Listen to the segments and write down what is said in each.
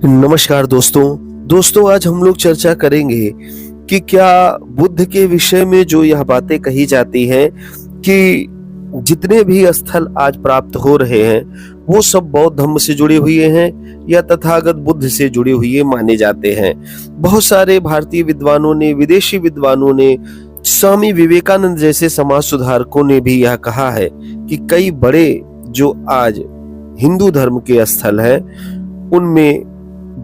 नमस्कार दोस्तों आज हम लोग चर्चा करेंगे कि क्या बुद्ध के विषय में जो यह बातें कही जाती हैं कि जितने भी स्थल आज प्राप्त हो रहे हैं वो सब बौद्ध धर्म से जुड़े हुए हैं या तथागत बुद्ध से जुड़े हुए माने जाते हैं। बहुत सारे भारतीय विद्वानों ने, विदेशी विद्वानों ने, स्वामी विवेकानंद जैसे समाज सुधारकों ने भी यह कहा है कि कई बड़े जो आज हिंदू धर्म के स्थल हैं उनमें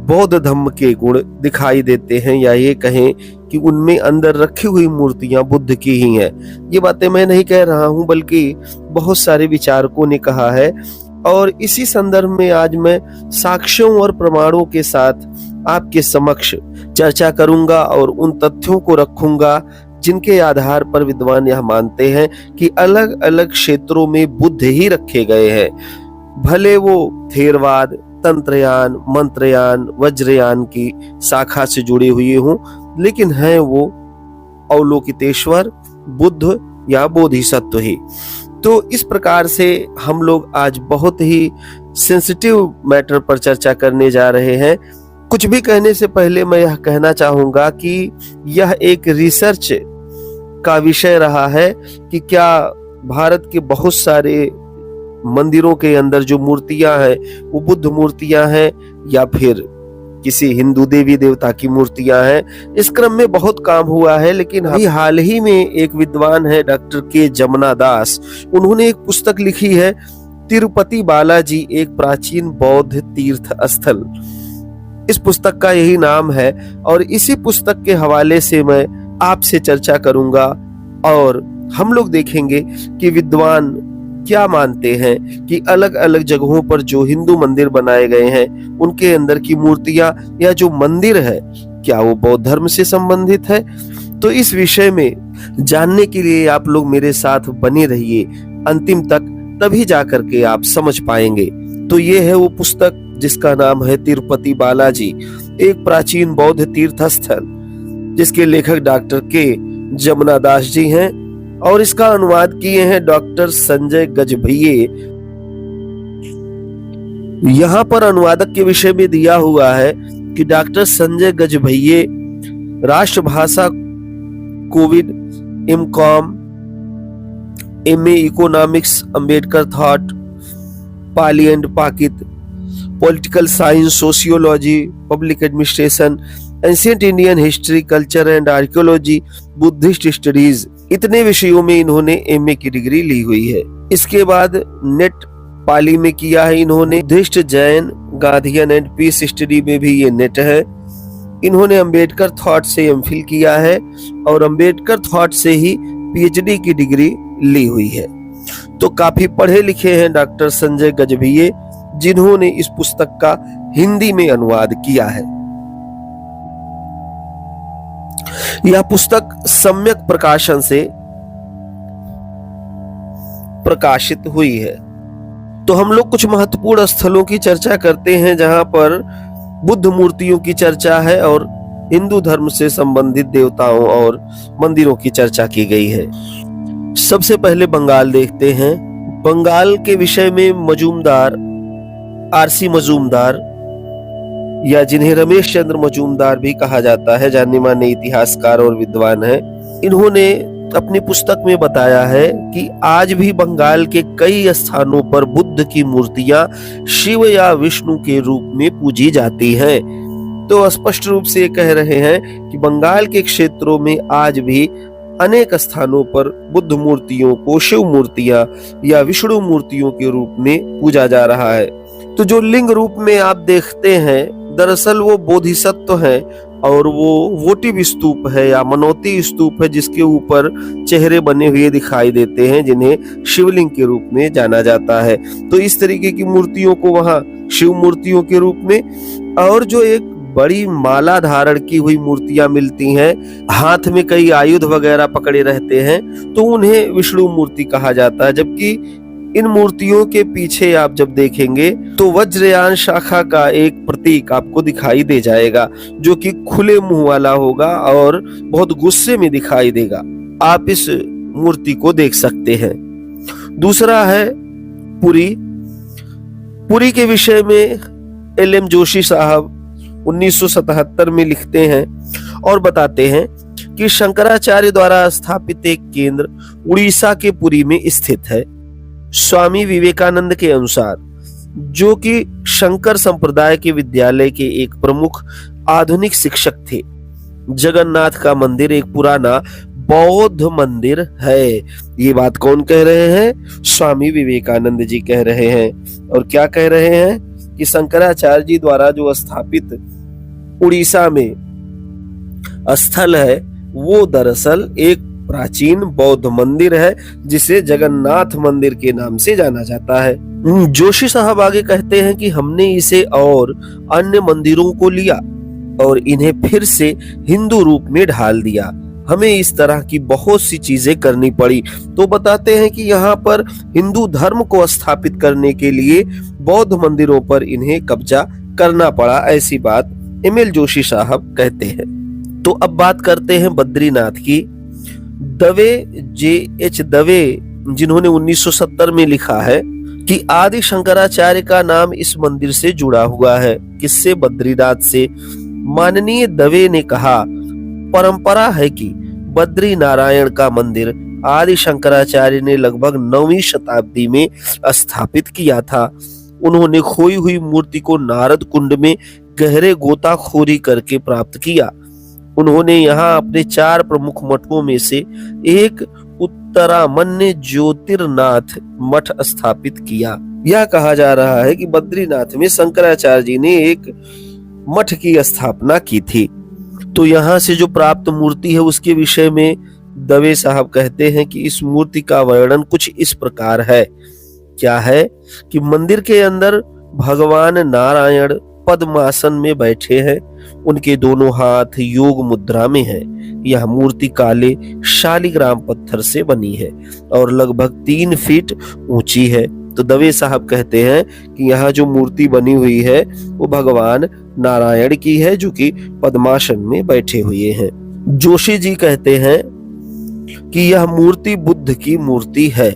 बौद्ध धर्म के गुण दिखाई देते हैं, या ये कहें कि उनमें अंदर रखी हुई मूर्तियां बुद्ध की ही हैं। ये बातें मैं नहीं कह रहा हूं बल्कि बहुत सारे विचारकों ने कहा है, और इसी संदर्भ में आज मैं साक्ष्यों और प्रमाणों के साथ आपके समक्ष चर्चा करूंगा और उन तथ्यों को रखूंगा जिनके आधार पर विद्वान यह मानते हैं कि अलग अलग क्षेत्रों में बुद्ध ही रखे गए हैं। भले वो थेरवाद, तंत्रयान, मंत्रयान, वज्रयान की शाखा से जुड़े हुए हों, लेकिन हैं वो अवलोकितेश्वर, बुद्ध या बोधिसत्व ही। तो इस प्रकार से हम लोग आज बहुत ही सेंसिटिव मैटर पर चर्चा करने जा रहे हैं। कुछ भी कहने से पहले मैं यह कहना चाहूंगा कि यह एक रिसर्च का विषय रहा है कि क्या भारत के बहुत सारे मंदिरों के अंदर जो मूर्तियां हैं वो बुद्ध मूर्तियां हैं या फिर किसी हिंदू देवी देवता की मूर्तियां हैं। इस क्रम में बहुत काम हुआ है, लेकिन अभी हाल ही में एक विद्वान है डॉक्टर के जमुना दास, उन्होंने एक पुस्तक लिखी है तिरुपति बालाजी एक प्राचीन बौद्ध तीर्थ स्थल। इस पुस्तक का यही नाम है और इसी पुस्तक के हवाले से मैं आपसे चर्चा करूंगा और हम लोग देखेंगे कि विद्वान क्या मानते हैं कि अलग अलग जगहों पर जो हिंदू मंदिर बनाए गए हैं उनके अंदर की मूर्तियां या जो मंदिर है क्या वो बौद्ध धर्म से संबंधित है। तो इस विषय में जानने के लिए आप लोग मेरे साथ बने रहिए अंतिम तक, तभी जाकर के आप समझ पाएंगे। तो ये है वो पुस्तक जिसका नाम है तिरुपति बालाजी एक प्राचीन बौद्ध तीर्थ स्थल, जिसके लेखक डॉक्टर के जमुना दास जी हैं और इसका अनुवाद किए हैं डॉक्टर संजय गजभिये। यहाँ पर अनुवादक के विषय में दिया हुआ है कि डॉक्टर संजय गजभिये राष्ट्रभाषा कोविड MCom, MA economics, Ambedkar thought, Pali and Prakrit, political science, sociology, public administration, ancient Indian history, culture and archaeology, Buddhist studies, इतने विषयों में इन्होंने एमए की डिग्री ली हुई है। इसके बाद नेट पाली में किया है इन्होंने, Buddhist, Jain, Gandhian and peace study में भी ये नेट है। इन्होंने अंबेडकर थॉट से एमफिल किया है और अंबेडकर थॉट से ही पीएचडी की डिग्री ली हुई है। तो काफी पढ़े लिखे हैं डॉक्टर संजय गजभिये, जिन्होंने इस पुस्तक का हिंदी में अनुवाद किया है। यह पुस्तक सम्यक प्रकाशन से प्रकाशित हुई है। तो हम लोग कुछ महत्वपूर्ण स्थलों की चर्चा करते हैं जहां पर बुद्ध मूर्तियों की चर्चा है और हिंदू धर्म से संबंधित देवताओं और मंदिरों की चर्चा की गई है। सबसे पहले बंगाल देखते हैं। बंगाल के विषय में मजूमदार, आरसी मजूमदार या जिन्हें रमेश चंद्र मजूमदार भी कहा जाता है, जाने माने इतिहासकार और विद्वान हैं, इन्होंने अपनी पुस्तक में बताया है कि आज भी बंगाल के कई स्थानों पर बुद्ध की मूर्तियां शिव या विष्णु के रूप में पूजी जाती हैं। तो स्पष्ट रूप से कह रहे हैं कि बंगाल के क्षेत्रों में आज भी अनेक स्थानों पर बुद्ध मूर्तियों को शिव मूर्तियां या विष्णु मूर्तियों के रूप में पूजा जा रहा है। तो जो लिंग रूप में आप देखते हैं दरअसल वो बोधिसत्व है और वो वोटिव स्तूप है या मनोती स्तूप है, जिसके ऊपर चेहरे बने हुए दिखाई देते हैं जिन्हें शिवलिंग के रूप में जाना जाता है। तो इस तरीके की मूर्तियों को वहां शिव मूर्तियों के रूप में, और जो एक बड़ी माला धारण की हुई मूर्तियां मिलती हैं, हाथ में कई आयुध वगैरह पकड़े रहते हैं, तो उन्हें विष्णु मूर्ति कहा जाता है। जबकि इन मूर्तियों के पीछे आप जब देखेंगे तो वज्रयान शाखा का एक प्रतीक आपको दिखाई दे जाएगा, जो कि खुले मुंह वाला होगा और बहुत गुस्से में दिखाई देगा। आप इस मूर्ति को देख सकते हैं। दूसरा है पुरी। पुरी के विषय में एल.एम. जोशी साहब 1977 में लिखते हैं और बताते हैं कि शंकराचार्य द्वारा स्थापित एक केंद्र उड़ीसा के पुरी में स्थित है। स्वामी विवेकानंद के अनुसार, जो कि शंकर संप्रदाय के विद्यालय के एक प्रमुख आधुनिक शिक्षक थे, जगन्नाथ का मंदिर एक पुराना बौद्ध मंदिर है। ये बात कौन कह रहे हैं? स्वामी विवेकानंद जी कह रहे हैं। और क्या कह रहे हैं कि शंकराचार्य जी द्वारा जो स्थापित उड़ीसा में स्थल है वो दरअसल एक प्राचीन बौद्ध मंदिर है, जिसे जगन्नाथ मंदिर के नाम से जाना जाता है। जोशी साहब आगे कहते हैं कि हमने इसे और अन्य मंदिरों को लिया और इन्हें फिर से हिंदू रूप में ढाल दिया। हमें इस तरह की बहुत सी चीजें करनी पड़ी। तो बताते हैं कि यहाँ पर हिंदू धर्म को स्थापित करने के लिए बौद्ध मंदिरों पर इन्हें कब्जा करना पड़ा, ऐसी बात एमएल जोशी साहब कहते हैं। तो अब बात करते हैं बद्रीनाथ की। दवे, जिन्होंने 1970 में लिखा है कि आदि शंकराचार्य का नाम इस मंदिर से जुड़ा हुआ है। किससे? बद्रीनाथ से। माननीय दवे ने कहा, परंपरा है कि बद्री नारायण का मंदिर आदि शंकराचार्य ने लगभग 9वीं शताब्दी में स्थापित किया था। उन्होंने खोई हुई मूर्ति को नारद कुंड में गहरे गोताखोरी करके प्राप्त किया। उन्होंने यहाँ अपने 4 प्रमुख मठों में से एक उत्तरामन्य ज्योतिर्नाथ मठ स्थापित किया। यह कहा जा रहा है कि बद्रीनाथ में शंकराचार्य जी ने एक मठ की स्थापना की थी। तो यहाँ से जो प्राप्त मूर्ति है उसके विषय में दवे साहब कहते हैं कि इस मूर्ति का वर्णन कुछ इस प्रकार है। क्या है कि मंदिर के अंदर भगवान नारायण पद्मासन में बैठे हैं, उनके दोनों हाथ योग मुद्रा में हैं। यह मूर्ति काले शालिग्राम पत्थर से बनी है और लगभग 3 फीट ऊंची है। तो दवे साहब कहते हैं कि यहाँ जो मूर्ति बनी हुई है वो भगवान नारायण की है, जो कि पद्मासन में बैठे हुए हैं। जोशी जी कहते हैं कि यह मूर्ति बुद्ध की मूर्ति है।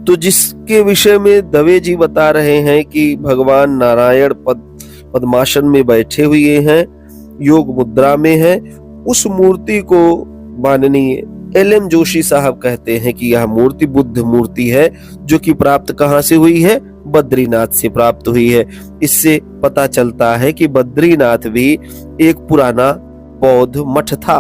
तो जिसके विषय में दवे जी बता रहे हैं कि भगवान नारायण पद्मासन में बैठे हुए हैं, योग मुद्रा में है, उस मूर्ति को माननीय एलएम जोशी साहब कहते हैं कि यह मूर्ति बुद्ध मूर्ति है, जो कि प्राप्त कहां से हुई है? बद्रीनाथ से प्राप्त हुई है। इससे पता चलता है कि बद्रीनाथ भी एक पुराना बौद्ध मठ था।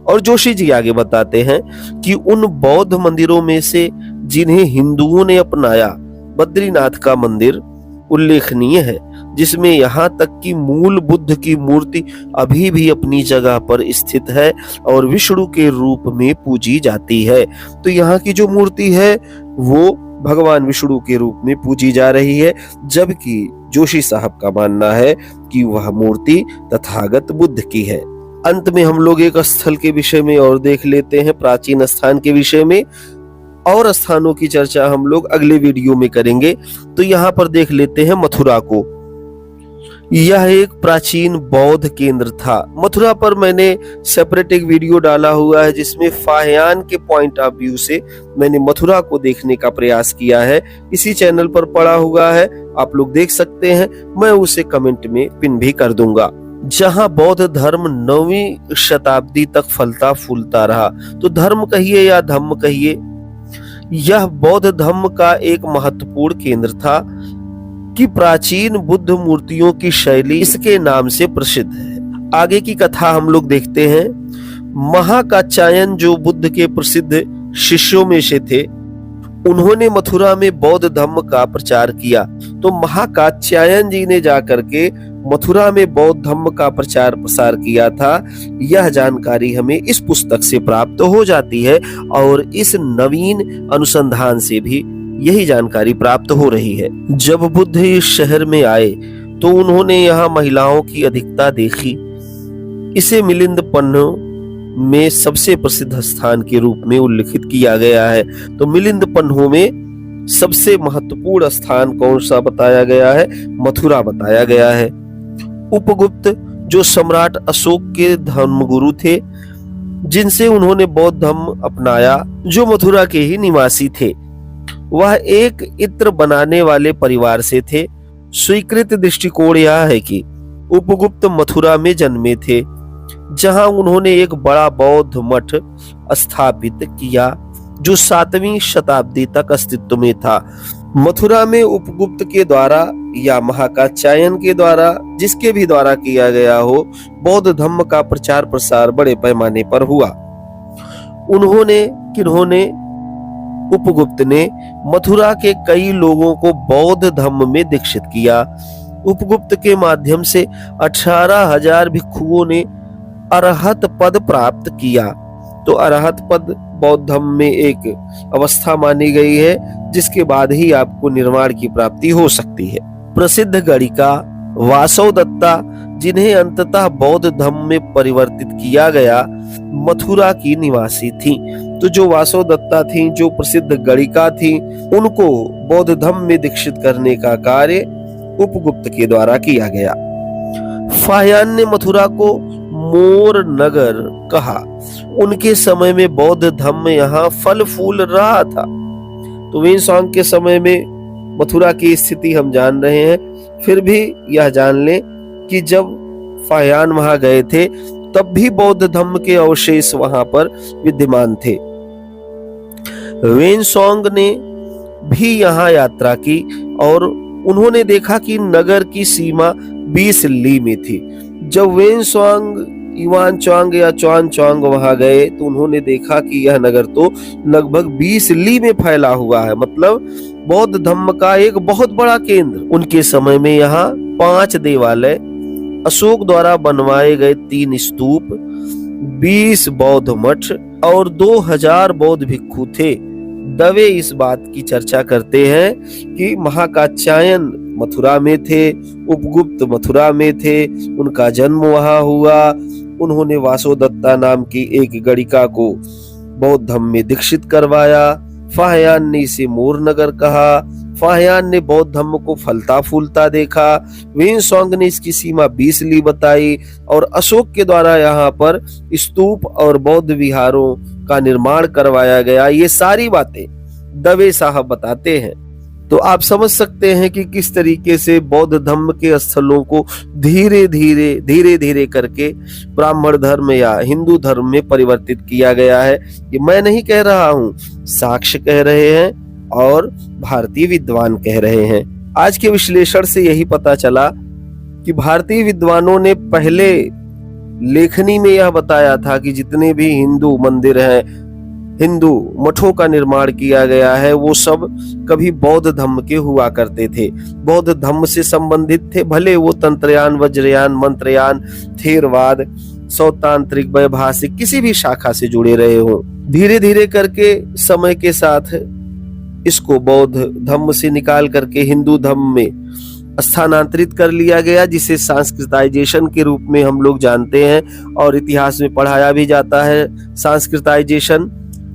और जोशी जी आगे बताते हैं कि उन बौद्ध मंदिरों में से जिन्हें हिंदुओं ने अपनाया, बद्रीनाथ का मंदिर उल्लेखनीय है, जिसमें यहाँ तक कि मूल बुद्ध की मूर्ति अभी भी अपनी जगह पर स्थित है और विष्णु के रूप में पूजी जाती है। तो यहाँ की जो मूर्ति है वो भगवान विष्णु के रूप में पूजी जा रही है, जबकि जोशी साहब का मानना है कि वह मूर्ति तथागत बुद्ध की है। अंत में हम लोग एक स्थल के विषय में और देख लेते हैं, प्राचीन स्थान के विषय में। और स्थानों की चर्चा हम लोग अगले वीडियो में करेंगे। तो यहाँ पर देख लेते हैं मथुरा को। यह एक प्राचीन बौद्ध केंद्र था। मथुरा पर मैंने सेपरेट एक वीडियो डाला हुआ है, जिसमें फाहियान के पॉइंट ऑफ व्यू से मैंने मथुरा को देखने का प्रयास किया है। इसी चैनल पर पड़ा हुआ है, आप लोग देख सकते हैं। मैं उसे कमेंट में पिन भी कर दूंगा। जहां बौद्ध धर्म 9वीं शताब्दी तक फलता फूलता रहा। तो धर्म कहिए या धम्म कहिए, यह बौद्ध धर्म का एक महत्वपूर्ण केंद्र था कि प्राचीन बुद्ध मूर्तियों की शैली इसके नाम से प्रसिद्ध है। आगे की कथा हम लोग देखते हैं। महाकात्यायन जो बुद्ध के प्रसिद्ध शिष्यों में से थे, उन्होंने मथुरा में बौद्ध धर्म का प्रचार किया। तो महाकात्यायन जी ने जाकर के मथुरा में बौद्ध धर्म का प्रचार प्रसार किया था। यह जानकारी हमें इस पुस्तक से प्राप्त हो जाती है और इस नवीन अनुसंधान से भी यही जानकारी प्राप्त हो रही है। जब बुद्ध इस शहर में आए तो उन्होंने यहाँ महिलाओं की अधिकता देखी। इसे मिलिंद पन्नों में सबसे प्रसिद्ध स्थान के रूप में उल्लिखित किया गया है। तो मिलिंद पन्नों में सबसे महत्वपूर्ण स्थान कौन सा बताया गया है? मथुरा बताया गया है। उपगुप्त जो सम्राट अशोक के धर्मगुरु थे, जिनसे उन्होंने बौद्ध धर्म अपनाया, जो मथुरा के ही निवासी थे, वह एक इत्र बनाने वाले परिवार से थे। स्वीकृत दृष्टिकोण यह है कि उपगुप्त मथुरा में जन्मे थे, जहां उन्होंने एक बड़ा बौद्ध मठ स्थापित किया जो 7वीं शताब्दी तक अस्तित्व में था। मथुरा में उपगुप्त के द्वारा या महाकात्यायन के द्वारा, जिसके भी द्वारा किया गया हो, बौद्ध धर्म का प्रचार प्रसार बड़े पैमाने पर हुआ। किन्होंने उपगुप्त ने मथुरा के कई लोगों को बौद्ध धर्म में दीक्षित किया। उपगुप्त के माध्यम से 18,000 भिक्षुओं ने अरहत पद प्राप्त किया। तो अरहत पद बौद्ध धर्म में एक अवस्था मानी गई है, जिसके बाद ही आपको निर्वाण की प्राप्ति हो सकती है। प्रसिद्ध गणिका वासवदत्ता, जिन्हें अंततः बौद्ध धर्म में परिवर्तित किया गया, मथुरा की निवासी थी। तो जो वासवदत्ता थी, जो प्रसिद्ध गणिका थी, उनको बौद्ध धर्म में दीक्षित करने का कार्य उपगुप्त के द्वारा किया गया। फाह्यान ने मथुरा को मोर नगर कहा। उनके समय में बौद्ध धर्म यहाँ फल फूल रहा था। तो वेनसोंग के समय में मथुरा की स्थिति हम जान रहे हैं, फिर भी यह जान लें कि जब फाह्यान वहां गए थे तब भी बौद्ध धर्म के अवशेष वहां पर विद्यमान थे। वेनसोंग ने भी यहाँ यात्रा की और उन्होंने देखा कि नगर की सीमा 20 ली में थी। जब वेनसोंग युआनचांग या चुआनचांग वहां गए तो उन्होंने देखा कि यह नगर तो लगभग 20 ली में फैला हुआ है, मतलब बौद्ध धर्म का एक बहुत बड़ा केंद्र। उनके समय में यहाँ 5 देवालय, अशोक द्वारा बनवाए गए 3 स्तूप, 20 बौद्ध मठ और 2000 बौद्ध भिक्षु थे। दवे इस बात की चर्चा करते हैं कि महाकात्यायन मथुरा में थे, उपगुप्त मथुरा में थे, उनका जन्म वहां हुआ। उन्होंने वासवदत्ता नाम की एक गणिका को बौद्ध धर्म में दीक्षित करवाया। फाह्यान ने इसे मोर नगर कहा। फाह्यान ने बौद्ध धर्म को फलता फूलता देखा। वेनसोंग ने इसकी सीमा 20 ली बताई और अशोक के द्वारा यहाँ पर स्तूप और बौद्ध विहारों का निर्माण करवाया गया। ये सारी बातें दवे साहब बताते हैं। तो आप समझ सकते हैं कि किस तरीके से बौद्ध धर्म के स्थलों को धीरे धीरे करके ब्राह्मण धर्म या हिंदू धर्म में परिवर्तित किया गया है। ये मैं नहीं कह रहा हूँ, साक्ष्य कह रहे हैं और भारतीय विद्वान कह रहे हैं। आज के विश्लेषण से यही पता चला कि भारतीय विद्वानों ने पहले लेखनी में यह बताया था कि जितने भी हिंदू मंदिर हैं, हिंदू मठों का निर्माण किया गया है, वो सब कभी बौद्ध धर्म के हुआ करते थे, बौद्ध धर्म से संबंधित थे। भले वो तंत्रयान, वज्रयान, मंत्रयान, थेरवाद, सौतांत्रिक, वैभाषिक किसी भी शाखा से जुड़े रहे हो। धीरे धीरे करके समय के साथ इसको बौद्ध धर्म से निकाल करके हिंदू धर्म में स्थानांतरित कर लिया गया, जिसे सांस्कृताइजेशन के रूप में हम लोग जानते हैं और इतिहास में पढ़ाया भी जाता है सांस्कृताइजेशन।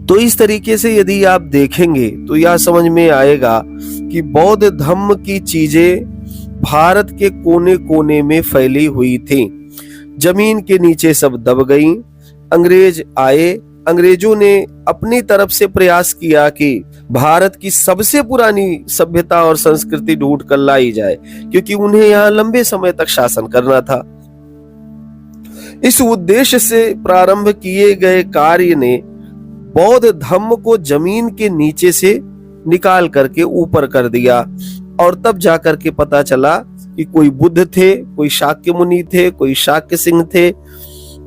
तो इस तरीके से यदि आप देखेंगे तो यह समझ में आएगा कि बौद्ध धर्म की चीजें भारत के कोने कोने में फैली हुई थी। जमीन के नीचे सब दब गई। अंग्रेज आए, अंग्रेजों ने अपनी तरफ से प्रयास किया कि भारत की सबसे पुरानी सभ्यता और संस्कृति ढूंढ कर लाई जाए, क्योंकि उन्हें यहाँ लंबे समय तक शासन करना था। इस उद्देश्य से प्रारंभ किए गए कार्य ने बौद्ध धर्म को जमीन के नीचे से निकाल करके ऊपर कर दिया। और तब जाकर के पता चला कि कोई बुद्ध थे, कोई शाक्य मुनि थे, कोई शाक्य सिंह थे,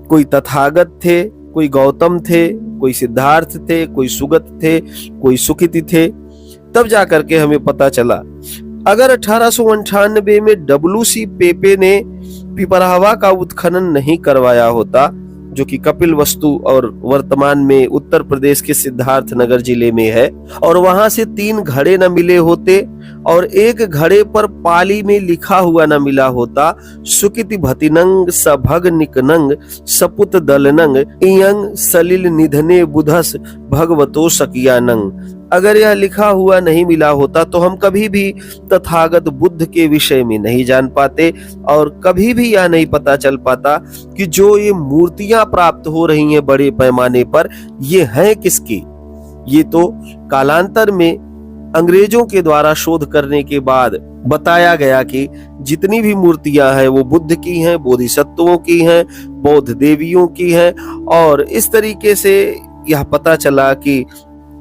कोई तथागत थे, कोई गौतम थे, कोई सिद्धार्थ थे, कोई सुगत थे, कोई सुखिति थे। तब जाकर के हमें पता चला अगर 1898 में WC पेपे ने पिपरावा का उत्खनन नहीं करवाया होता, जो कि कपिल वस्तु और वर्तमान में उत्तर प्रदेश के सिद्धार्थ नगर जिले में है, और वहां से 3 घड़े न मिले होते और एक घड़े पर पाली में लिखा हुआ न मिला होता, सुकिति भतिनंग सभग निकनंग सपुत दलनंग इयंग सलिल निधने बुधस भगवतो सकियानंग। अगर यह लिखा हुआ नहीं मिला होता तो हम कभी भी तथागत बुद्ध के विषय में नहीं जान पाते और कभी भी यह नहीं पता चल पाता कि जो ये मूर्तियां प्राप्त हो रही हैं बड़े पैमाने पर, ये हैं किसकी। ये तो कालांतर में अंग्रेजों के द्वारा शोध करने के बाद बताया गया कि जितनी भी मूर्तियां हैं वो बुद्ध की हैं, बोधिसत्वों की हैं, बौद्ध देवियों की हैं, और इस तरीके से यह पता चला कि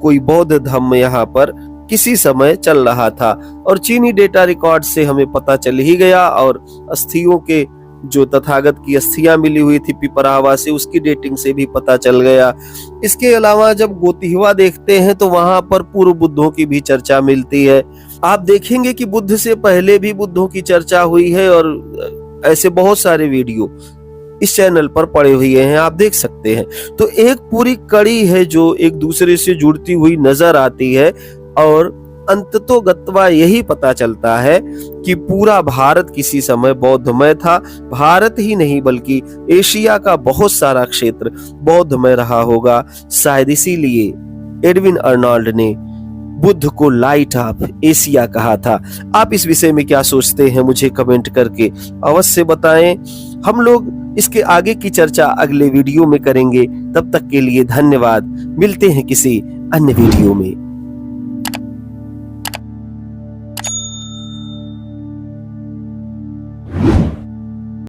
कोई बौद्ध धर्म यहाँ पर किसी समय चल रहा था। और चीनी डेटा रिकॉर्ड से हमें पता चल ही गया, और अस्थियों के जो तथागत की अस्थियां मिली हुई थी पिपरावा से, उसकी डेटिंग से भी पता चल गया। इसके अलावा जब गोतिहवा देखते हैं तो वहां पर पूर्व बुद्धों की भी चर्चा मिलती है। आप देखेंगे कि बुद्ध से पहले भी बुद्धों की चर्चा हुई है, और ऐसे बहुत सारे वीडियो इस चैनल पर पड़े हुए हैं, आप देख सकते हैं। तो एक पूरी कड़ी है जो एक दूसरे से जुड़ती हुई नजर आती है, और अंततोगत्वा यही पता चलता है कि पूरा भारत किसी समय बौद्धमय था। भारत ही नहीं बल्कि एशिया का बहुत सारा क्षेत्र बौद्धमय रहा होगा। शायद इसीलिए एडविन अर्नोल्ड ने बुद्ध को लाइट ऑफ एशिया कहा था। आप इस विषय में क्या सोचते हैं, मुझे कमेंट करके अवश्य बताएं। हम लोग इसके आगे की चर्चा अगले वीडियो में करेंगे। तब तक के लिए धन्यवाद। मिलते हैं किसी अन्य वीडियो में।